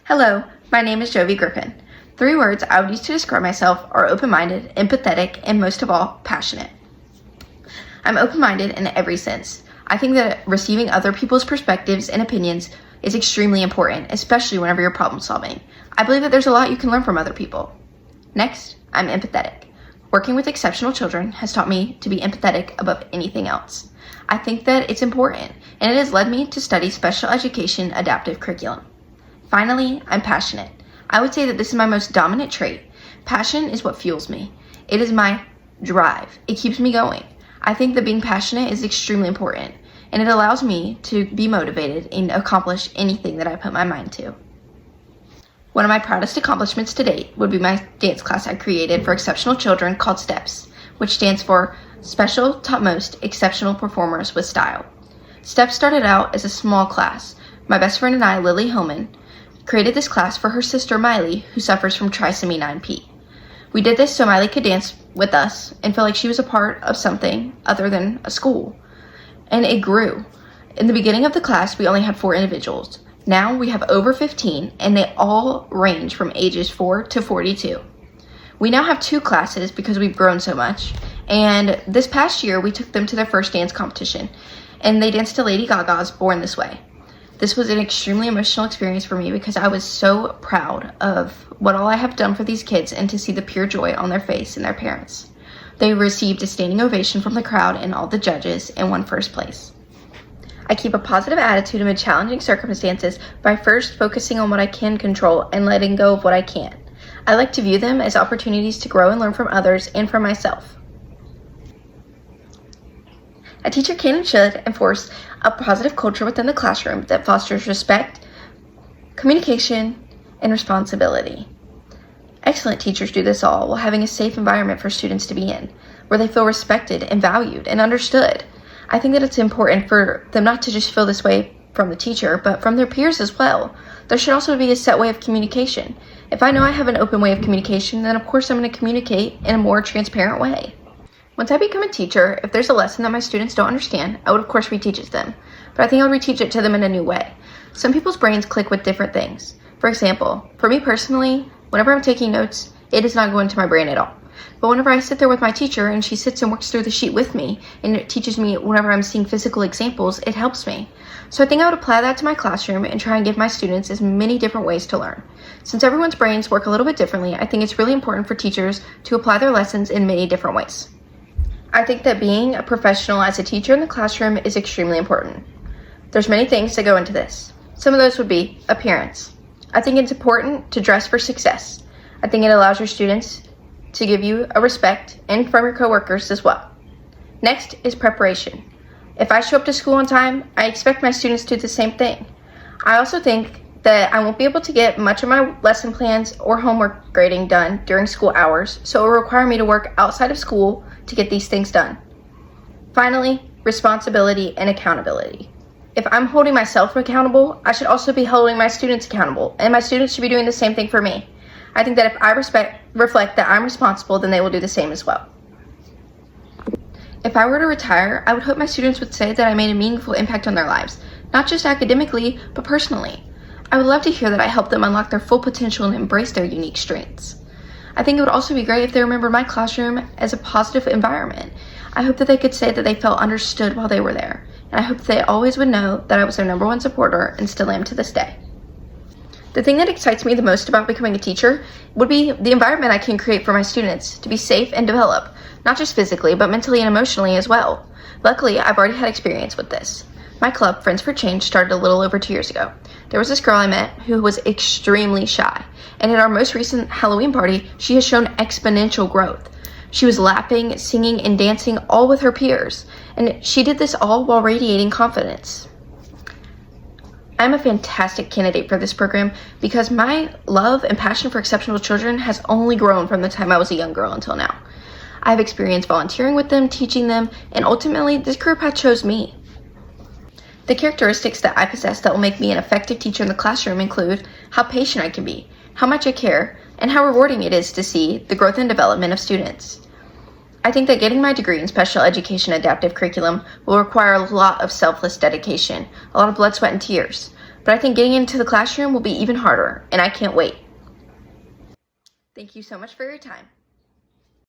Hello, my name is Jovi Griffin. 3 words I would use to describe myself are open-minded, empathetic, and most of all, passionate. I'm open-minded in every sense. I think that receiving other people's perspectives and opinions is extremely important, especially whenever you're problem solving. I believe that there's a lot you can learn from other people. Next, I'm empathetic. Working with exceptional children has taught me to be empathetic above anything else. I think that it's important, and it has led me to study special education adaptive curriculum. Finally, I'm passionate. I would say that this is my most dominant trait. Passion is what fuels me. It is my drive. It keeps me going. I think that being passionate is extremely important, and it allows me to be motivated and accomplish anything that I put my mind to. One of my proudest accomplishments to date would be my dance class I created for exceptional children called STEPS, which stands for Special Topmost Exceptional Performers with Style. STEPS started out as a small class. My best friend and I, Lily Hillman, created this class for her sister Miley, who suffers from trisomy 9P. We did this so Miley could dance with us and feel like she was a part of something other than a school. And it grew. In the beginning of the class, we only had 4 individuals. Now we have over 15, and they all range from ages 4 to 42. We now have 2 classes because we've grown so much, and this past year we took them to their first dance competition, and they danced to Lady Gaga's Born This Way. This was an extremely emotional experience for me because I was so proud of what all I have done for these kids and to see the pure joy on their face and their parents. They received a standing ovation from the crowd and all the judges and won first place. I keep a positive attitude amid challenging circumstances by first focusing on what I can control and letting go of what I can't. I like to view them as opportunities to grow and learn from others and from myself. A teacher can and should enforce a positive culture within the classroom that fosters respect, communication, and responsibility. Excellent teachers do this all while having a safe environment for students to be in, where they feel respected and valued and understood. I think that it's important for them not to just feel this way from the teacher, but from their peers as well. There should also be a set way of communication. If I know I have an open way of communication, then of course I'm going to communicate in a more transparent way. Once I become a teacher, if there's a lesson that my students don't understand, I would of course reteach it to them. But I think I'll reteach it to them in a new way. Some people's brains click with different things. For example, for me personally, whenever I'm taking notes, it does not go into my brain at all. But whenever I sit there with my teacher and she sits and works through the sheet with me and it teaches me whenever I'm seeing physical examples, it helps me. So I think I would apply that to my classroom and try and give my students as many different ways to learn. Since everyone's brains work a little bit differently, I think it's really important for teachers to apply their lessons in many different ways. I think that being a professional as a teacher in the classroom is extremely important. There's many things that go into this. Some of those would be appearance. I think it's important to dress for success. I think it allows your students to give you a respect and from your coworkers as well. Next is preparation. If I show up to school on time, I expect my students to do the same thing. I also think that I won't be able to get much of my lesson plans or homework grading done during school hours, so it will require me to work outside of school to get these things done. Finally, responsibility and accountability. If I'm holding myself accountable, I should also be holding my students accountable, and my students should be doing the same thing for me. I think that if I reflect that I'm responsible, then they will do the same as well. If I were to retire, I would hope my students would say that I made a meaningful impact on their lives, not just academically, but personally. I would love to hear that I helped them unlock their full potential and embrace their unique strengths. I think it would also be great if they remember my classroom as a positive environment. I hope that they could say that they felt understood while they were there, and I hope that they always would know that I was their #1 supporter and still am to this day. The thing that excites me the most about becoming a teacher would be the environment I can create for my students to be safe and develop, not just physically, but mentally and emotionally as well. Luckily, I've already had experience with this. My club, Friends for Change, started a little over 2 years ago. There was this girl I met who was extremely shy, and at our most recent Halloween party, she has shown exponential growth. She was laughing, singing, and dancing all with her peers, and she did this all while radiating confidence. I'm a fantastic candidate for this program because my love and passion for exceptional children has only grown from the time I was a young girl until now. I've experienced volunteering with them, teaching them, and ultimately this career path chose me. The characteristics that I possess that will make me an effective teacher in the classroom include how patient I can be, how much I care, and how rewarding it is to see the growth and development of students. I think that getting my degree in special education adaptive curriculum will require a lot of selfless dedication, a lot of blood, sweat, and tears. But but I think getting into the classroom will be even harder, and I can't wait. Thank you so much for your time.